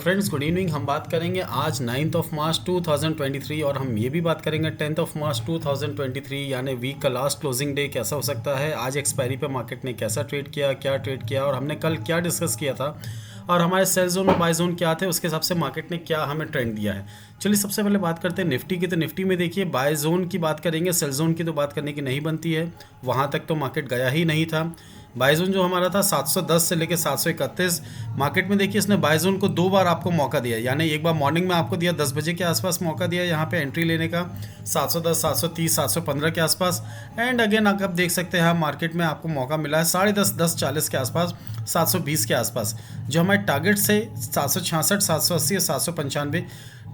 Friends, good evening. हम बात करेंगे आज 9 मार्च 2023 और हम ये भी बात करेंगे 10 मार्च 2023 यानी वीक का लास्ट क्लोजिंग डे कैसा हो सकता है। आज एक्सपायरी पे मार्केट ने कैसा ट्रेड किया, क्या ट्रेड किया और हमने कल क्या डिस्कस किया था और हमारे सेल जोन और बाय जोन क्या थे, उसके हिसाब से मार्केट ने क्या हमें ट्रेंड दिया है। चलिए सबसे पहले बात करते हैं निफ्टी की। तो निफ्टी में देखिए बाय जोन की बात करेंगे, सेल जोन की तो बात करने की नहीं बनती है, वहाँ तक तो मार्केट गया ही नहीं था। बाइजोन जो हमारा था 710 से लेकर 731 मार्केट में देखिए इसने बाइजोन को दो बार आपको मौका दिया, यानी एक बार मॉर्निंग में आपको दिया 10 बजे के आसपास मौका दिया यहाँ पे एंट्री लेने का 710 730 715 के आसपास। एंड अगेन आप देख सकते हैं मार्केट में आपको मौका मिला है 10:30 के आसपास 720 के आसपास। जो हमारे टारगेट से 766 780 और 795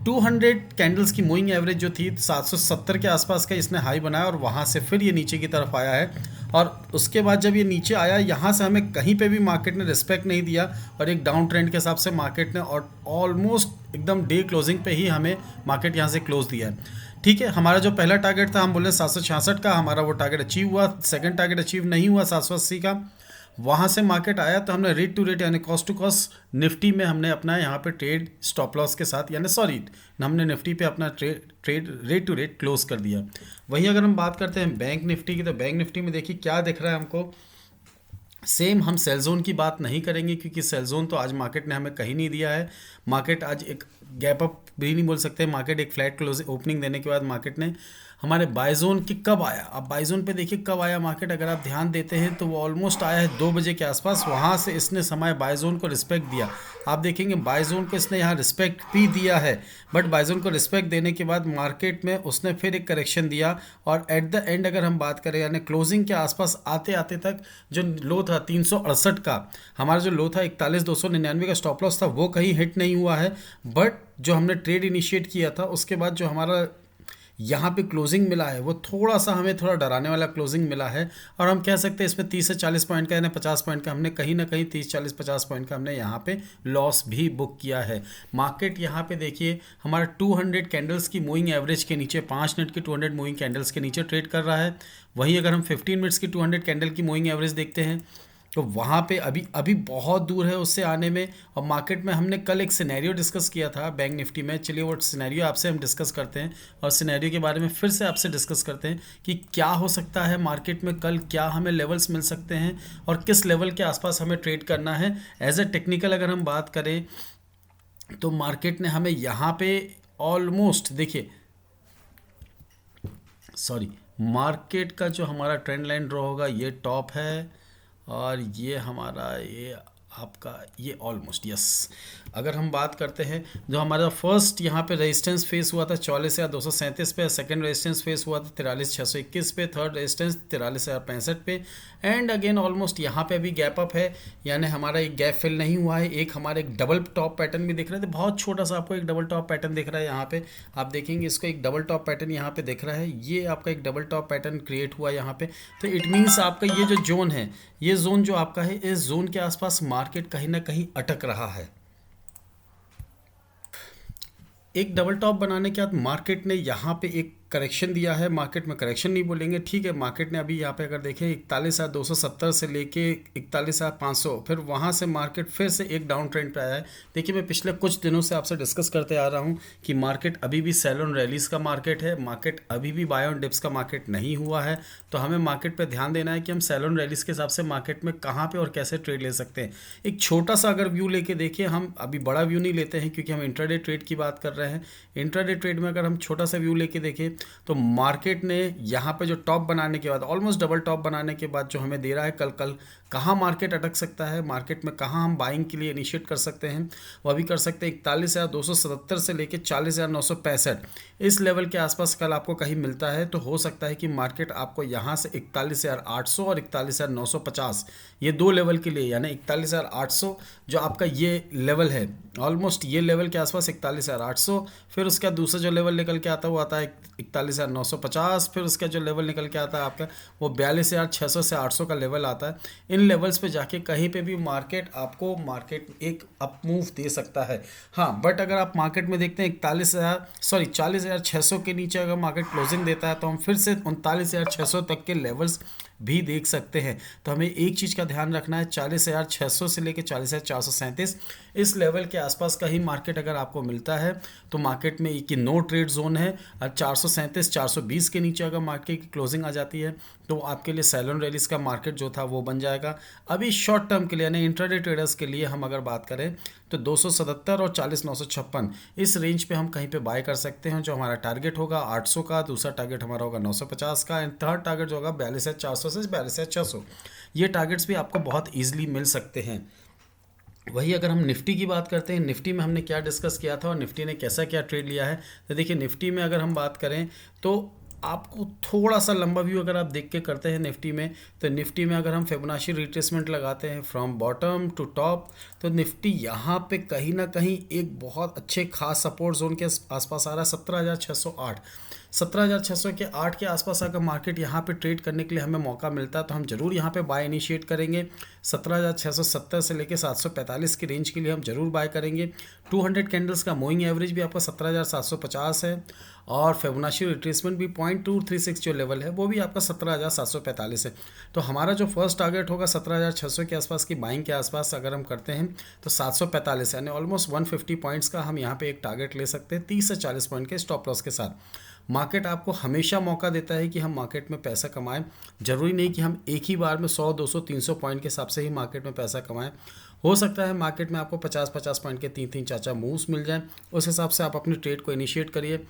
200 कैंडल्स की मूविंग एवरेज जो थी 770 के आसपास का इसने हाई बनाया और वहाँ से फिर ये नीचे की तरफ आया है। और उसके बाद जब ये नीचे आया यहाँ से हमें कहीं पे भी मार्केट ने रिस्पेक्ट नहीं दिया और एक डाउन ट्रेंड के हिसाब से मार्केट ने और ऑलमोस्ट एकदम डे क्लोजिंग पे ही हमें मार्केट यहाँ से क्लोज दिया है। ठीक है, हमारा जो पहला टारगेट था हम बोले 766 का, हमारा वो टारगेट अचीव हुआ। सेकंड टारगेट अचीव नहीं हुआ 780 का, वहाँ से मार्केट आया तो हमने रेट टू रेट यानी कॉस्ट टू कॉस्ट निफ्टी में हमने अपना यहाँ पे ट्रेड स्टॉप लॉस के साथ यानी सॉरी हमने निफ्टी पे अपना trade rate to rate close कर दिया। वहीं अगर हम बात करते हैं बैंक निफ्टी की, तो बैंक निफ्टी में देखिए क्या दिख रहा है हमको। सेम हम सेल जोन की बात नहीं करेंगे क्योंकि सेल जोन तो आज मार्केट ने हमें कहीं नहीं दिया है। मार्केट आज एक गैप अप भी नहीं बोल सकते, मार्केट एक फ्लैट क्लोज ओपनिंग देने के बाद मार्केट ने हमारे बाय जोन की कब आया। अब बाय जोन पे देखिए कब आया मार्केट, अगर आप ध्यान देते हैं तो वो ऑलमोस्ट आया है 2 बजे के आसपास। वहाँ से इसने समय बाय जोन को रिस्पेक्ट दिया। आप देखेंगे बाय जोन को इसने यहाँ रिस्पेक्ट भी दिया है, बट बाय जोन को रिस्पेक्ट देने के बाद मार्केट में उसने फिर एक करेक्शन दिया और एट द एंड अगर हम बात करें यानी क्लोजिंग के आसपास आते आते तक जो लो था 368 का, हमारा जो लो था 41,299 का स्टॉप लॉस था वो कहीं हिट नहीं हुआ है। बट जो हमने ट्रेड इनिशिएट किया था उसके बाद जो हमारा यहाँ पे क्लोजिंग मिला है वो थोड़ा सा हमें थोड़ा डराने वाला क्लोजिंग मिला है। और हम कह सकते हैं इसमें 30 से 40 पॉइंट का यानी 50 पॉइंट का हमने कहीं ना कहीं 30 40 50 पॉइंट का हमने यहाँ पे लॉस भी बुक किया है। मार्केट यहाँ पे देखिए हमारा 200 कैंडल्स की मूविंग एवरेज के नीचे 5 मिनट की 200 मूविंग कैंडल्स के नीचे ट्रेड कर रहा है। वहीं अगर हम 15 मिनट्स की 200 कैंडल की मूविंग एवरेज देखते हैं तो वहाँ पे अभी अभी बहुत दूर है उससे आने में। और मार्केट में हमने कल एक सिनेरियो डिस्कस किया था बैंक निफ्टी में, चलिए वो सिनेरियो आपसे हम डिस्कस करते हैं और सिनेरियो के बारे में फिर से आपसे डिस्कस करते हैं कि क्या हो सकता है मार्केट में कल, क्या हमें लेवल्स मिल सकते हैं और किस लेवल के आसपास हमें ट्रेड करना है। एज ए टेक्निकल अगर हम बात करें तो मार्केट ने हमें यहाँ पे ऑलमोस्ट देखिए मार्केट का जो हमारा ट्रेंड लाइन ड्रॉ होगा ये टॉप है और ये हमारा ये आपका ये ऑलमोस्ट यस। अगर हम बात करते हैं जो हमारा फर्स्ट यहाँ पे रेजिस्टेंस फेस हुआ था 44,237 पे, सेकंड रेजिस्टेंस फेस हुआ था 43,621 पे, थर्ड रेजिस्टेंस 43,065 पे। एंड अगेन ऑलमोस्ट यहाँ पे अभी गैप अप है यानी हमारा एक गैप फिल नहीं हुआ है। एक हमारे एक डबल टॉप पैटर्न भी दिख रहा है, तो बहुत छोटा सा आपको एक डबल टॉप पैटर्न दिख रहा है यहाँ पे। आप देखेंगे इसको एक डबल टॉप पैटर्न यहाँ पे दिख रहा है, ये आपका एक डबल टॉप पैटर्न क्रिएट हुआ यहाँ पे। तो इट मीन्स आपका ये जो जोन है, ये जोन जो आपका है, इस जोन के आसपास मार्केट कहीं ना कहीं अटक रहा है। एक डबल टॉप बनाने के बाद मार्केट ने यहाँ पे एक करेक्शन दिया है। मार्केट में करेक्शन नहीं बोलेंगे, ठीक है। मार्केट ने अभी यहाँ पे अगर देखें 41,270 से लेके 41,500, फिर वहाँ से मार्केट फिर से एक डाउन ट्रेंड पे आया है। देखिए मैं पिछले कुछ दिनों से आपसे डिस्कस करते आ रहा हूँ कि मार्केट अभी भी सेल ऑन रैलीज का मार्केट है, मार्केट अभी भी बाय ऑन डिप्स का मार्केट नहीं हुआ है। तो हमें मार्केट पर ध्यान देना है कि हम सेल ऑन रैलीज के हिसाब से मार्केट में कहाँ पर और कैसे ट्रेड ले सकते हैं। एक छोटा सा अगर व्यू लेके देखिए, हम अभी बड़ा व्यू नहीं लेते हैं क्योंकि हम इंट्राडे ट्रेड की बात कर रहे हैं। इंट्राडे ट्रेड में अगर हम छोटा सा व्यू लेके देखें तो मार्केट ने यहाँ पे जो टॉप बनाने के बाद ऑलमोस्ट डबल टॉप बनाने के बाद जो हमें दे रहा है कल कहाँ मार्केट अटक सकता है, मार्केट में कहाँ हम बाइंग के लिए इनिशिएट कर सकते हैं, वह भी कर सकते हैं 41,277 से लेके 40,965 इस लेवल के आसपास कल आपको कहीं मिलता है। तो हो सकता है कि मार्केट आपको यहाँ से 41,800 और 41,950 ये दो लेवल के लिए यानी 41,800 जो आपका ये लेवल है, ऑलमोस्ट ये लेवल के आसपास 41,800, फिर उसका दूसरा जो लेवल निकल के आता है वो आता है 41,950, फिर उसका जो लेवल निकल के आता है आपका वो 42,600 से 800 का लेवल आता है। इन लेवल्स पे जाके कहीं पे भी मार्केट आपको एक अप मूव दे सकता है। हाँ, बट अगर आप मार्केट में देखते हैं 40,600 के नीचे अगर मार्केट क्लोजिंग देता है तो हम फिर से 39,600 तक के लेवल्स भी देख सकते हैं। तो हमें एक चीज़ का ध्यान रखना है, 40,600 से लेकर 40,437 इस लेवल के आसपास का ही मार्केट अगर आपको मिलता है तो मार्केट में एक नो ट्रेड जोन है। और 437 420 के नीचे अगर मार्केट की क्लोजिंग आ जाती है तो आपके लिए सैलून रैलीज का मार्केट जो था वो बन जाएगा। अभी शॉर्ट टर्म के लिए यानी इंट्राडे ट्रेडर्स के लिए हम अगर बात करें तो 277 और 40,956 इस रेंज पे हम कहीं पे बाय कर सकते हैं। जो हमारा टारगेट होगा 800 का, दूसरा टारगेट हमारा होगा 950 का, एंड थर्ड टारगेट जो होगा 42,400 से 42,600। ये टारगेट्स भी आपको बहुत ईजिली मिल सकते हैं। वही अगर हम निफ्टी की बात करते हैं, निफ्टी में हमने क्या डिस्कस किया था और निफ्टी ने कैसा क्या ट्रेड लिया है, तो देखिए निफ्टी में अगर हम बात करें तो आपको थोड़ा सा लंबा व्यू अगर आप देख के करते हैं निफ्टी में, तो निफ्टी में अगर हम फिबोनाची रिट्रेसमेंट लगाते हैं फ्रॉम बॉटम टू टॉप, तो निफ्टी यहाँ पे कहीं ना कहीं एक बहुत अच्छे खास सपोर्ट जोन के आसपास आ रहा है 17,608। 17,608 के आसपास अगर मार्केट यहाँ पे ट्रेड करने के लिए हमें मौका मिलता है तो हम जरूर यहाँ पे बाय इनिशिएट करेंगे। 17,670 से लेके 745 की रेंज के लिए हम जरूर बाय करेंगे। 200 कैंडल्स का मूविंग एवरेज भी आपका 17,750 है और फिबोनाची रिट्रेसमेंट भी 0.236 जो लेवल है वो भी आपका 17,745 है। तो हमारा जो फर्स्ट टारगेट होगा 17,600 के आसपास की बाइंग के आसपास अगर हम करते हैं तो 745 यानी ऑलमोस्ट 150 पॉइंट्स का हम यहाँ पे एक टारगेट ले सकते हैं 30 से 40 पॉइंट के स्टॉप लॉस के साथ। मार्केट आपको हमेशा मौका देता है कि हम मार्केट में पैसा कमाएं। जरूरी नहीं कि हम एक ही बार में 100 200 300 पॉइंट के हिसाब से ही मार्केट में पैसा कमाएं। हो सकता है मार्केट में आपको 50-50 पॉइंट के 3-3 4-4 मूव्स मिल जाएं, उस हिसाब से आप अपनी ट्रेड को इनिशिएट करिए।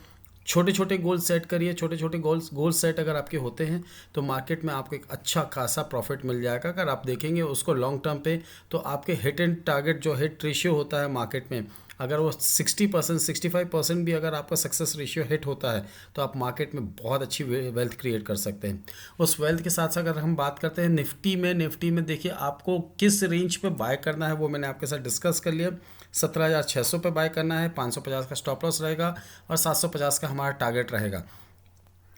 छोटे छोटे गोल सेट करिए। छोटे छोटे गोल सेट अगर आपके होते हैं तो मार्केट में आपको एक अच्छा खासा प्रॉफिट मिल जाएगा। अगर आप देखेंगे उसको लॉन्ग टर्म पे तो आपके हिट एंड टारगेट जो हिट रेशियो होता है मार्केट में, अगर वो 60% 65% भी अगर आपका सक्सेस रेशियो हिट होता है तो आप मार्केट में बहुत अच्छी वेल्थ क्रिएट कर सकते हैं। उस वेल्थ के साथ साथ अगर हम बात करते हैं निफ्टी में देखिए आपको किस रेंज पे बाय करना है वो मैंने आपके साथ डिस्कस कर लिया। 17,600 पे बाय करना है, 550 का स्टॉप लॉस रहेगा और 750 का हमारा टारगेट रहेगा।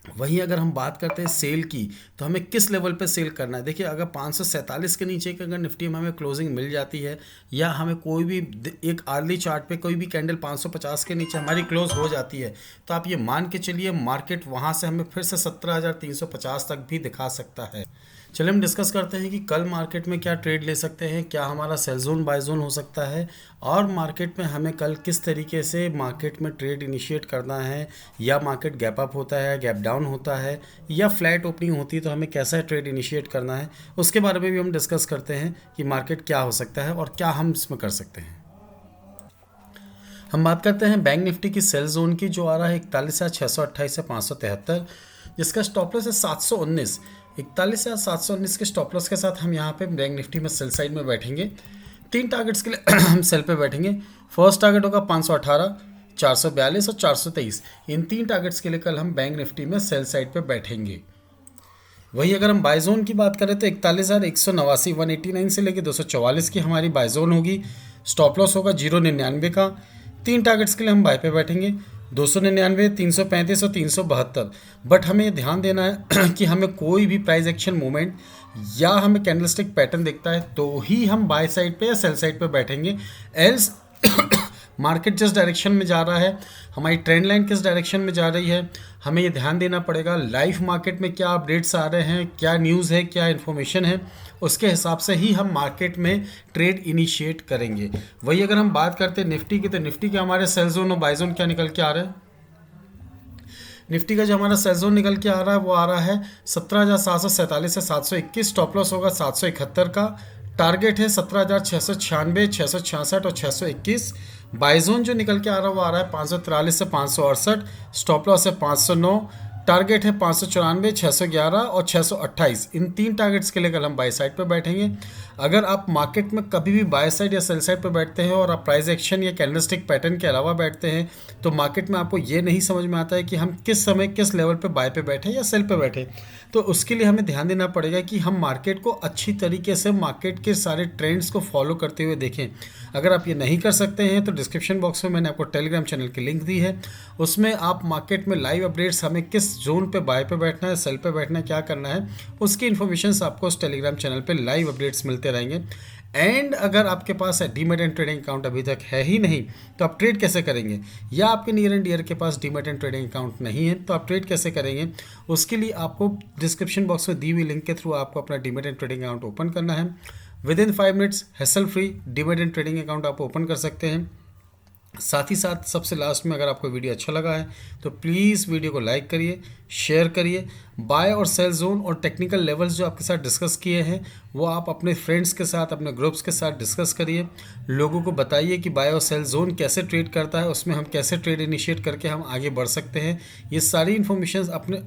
वहीं अगर हम बात करते हैं सेल की तो हमें किस लेवल पे सेल करना है। देखिए अगर 547 के नीचे की अगर निफ्टी में हमें क्लोजिंग मिल जाती है या हमें कोई भी एक अर्ली चार्ट पे कोई भी कैंडल 550 के नीचे हमारी क्लोज हो जाती है तो आप ये मान के चलिए मार्केट वहाँ से हमें फिर से 17,350 तक भी दिखा सकता है। चलिए हम डिस्कस करते हैं कि कल मार्केट में क्या ट्रेड ले सकते हैं, क्या हमारा सेल जोन बाय जोन हो सकता है और मार्केट में हमें कल किस तरीके से मार्केट में ट्रेड इनिशिएट करना है, या मार्केट गैप अप होता है, गैप डाउन होता है या फ्लैट ओपनिंग होती है तो हमें कैसा ट्रेड इनिशिएट करना है, उसके बारे में भी हम डिस्कस करते हैं कि मार्केट क्या हो सकता है और क्या हम इसमें कर सकते हैं। हम बात करते हैं बैंक निफ्टी की सेल जोन की जो आ रहा है 41,628 से 573, जिसका स्टॉप लॉस है 719। 41,719 के स्टॉप लॉस के साथ हम यहाँ पे बैंक निफ्टी में सेल साइड में बैठेंगे। 3 टारगेट्स के लिए हम सेल पे बैठेंगे। फर्स्ट टारगेट होगा 518, 442 और 423। इन 3 टारगेट्स के लिए कल हम बैंक निफ्टी में सेल साइड पे बैठेंगे। वही अगर हम बाय जोन की बात करें तो 41,189 189 से लेकर 244 की हमारी बाय जोन होगी। स्टॉप लॉस होगा 099 का। 3 टारगेट्स के लिए हम बाय पे बैठेंगे 299, 335 और 372। बट हमें ध्यान देना है कि हमें कोई भी प्राइस एक्शन मूवमेंट या हमें कैंडलस्टिक पैटर्न दिखता है तो ही हम बाय साइड पे या सेल साइड पे बैठेंगे। एल्स मार्केट जिस डायरेक्शन में जा रहा है, हमारी ट्रेंड लाइन किस डायरेक्शन में जा रही है, हमें ये ध्यान देना पड़ेगा। लाइव मार्केट में क्या अपडेट्स आ रहे हैं, क्या न्यूज़ है, क्या इन्फॉर्मेशन है, उसके हिसाब से ही हम मार्केट में ट्रेड इनिशिएट करेंगे। वही अगर हम बात करते हैं निफ्टी की तो निफ्टी के हमारे सेल जोन और बाय जोन क्या निकल के आ रहे हैं। निफ्टी का जो हमारा सेल जोन निकल के आ रहा है वो आ रहा है 17,747 से 721। स्टॉप लॉस होगा 771 का। टारगेट है 17,696, 666 और 621। बाय जोन जो निकल के आ रहा है वो आ रहा है 543 से 568। स्टॉप लॉस है 509। टारगेट है 594, 611 और 628। इन 3 टारगेट्स के लिए कल हम बाय साइड पे बैठेंगे। अगर आप मार्केट में कभी भी बाय साइड या सेल साइड पे बैठते हैं और आप प्राइस एक्शन या कैंडलस्टिक पैटर्न के अलावा बैठते हैं तो मार्केट में आपको ये नहीं समझ में आता है कि हम किस समय किस लेवल पे बाय पे बैठे या सेल पे बैठे। तो उसके लिए हमें ध्यान देना पड़ेगा कि हम मार्केट को अच्छी तरीके से मार्केट के सारे ट्रेंड्स को फॉलो करते हुए देखें। अगर आप ये नहीं कर सकते हैं तो डिस्क्रिप्शन बॉक्स में मैंने आपको टेलीग्राम चैनल की लिंक दी है, उसमें आप मार्केट में लाइव अपडेट्स हमें किस जोन पे बाय पे बैठना है, सेल पे बैठना है, क्या करना है, उसकी इन्फॉर्मेशन आपको उस टेलीग्राम चैनल पे लाइव अपडेट्स मिलते रहेंगे। एंड अगर आपके पास डीमैट एंड ट्रेडिंग अकाउंट अभी तक है ही नहीं, तो आप ट्रेड कैसे करेंगे? या आपके नियर एंड डियर के पास डीमैट एंड ट्रेडिंग अकाउंट नहीं है, तो आप ट्रेड कैसे करेंगे? उसके लिए आपको डिस्क्रिप्शन बॉक्स में दी हुई लिंक के थ्रू आपको अपना demat and trading account open करना है। With in 5 minutes hassle free demat and trading account आप ओपन कर सकते हैं। साथ ही साथ सबसे लास्ट में, अगर आपको वीडियो अच्छा लगा है तो प्लीज़ वीडियो को लाइक करिए, शेयर करिए। बाय और सेल जोन और टेक्निकल लेवल्स जो आपके साथ डिस्कस किए हैं वो आप अपने फ्रेंड्स के साथ, अपने ग्रुप्स के साथ डिस्कस करिए। लोगों को बताइए कि बाय और सेल जोन कैसे ट्रेड करता है, उसमें हम कैसे ट्रेड इनिशिएट करके हम आगे बढ़ सकते हैं। ये सारी इन्फॉर्मेशन अपने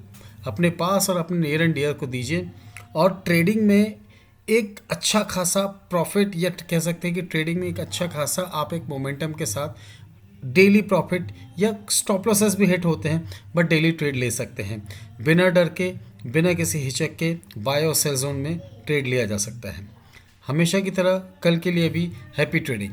अपने पास और अपने नियर एंड डियर को दीजिए। और ट्रेडिंग में एक अच्छा खासा प्रॉफिट, या कह सकते हैं कि ट्रेडिंग में एक अच्छा खासा आप एक मोमेंटम के साथ डेली प्रॉफिट या स्टॉप लॉसेस भी हिट होते हैं, बट डेली ट्रेड ले सकते हैं। बिना डर के, बिना किसी हिचक के बाय और सेल जोन में ट्रेड लिया जा सकता है। हमेशा की तरह कल के लिए भी हैप्पी ट्रेडिंग।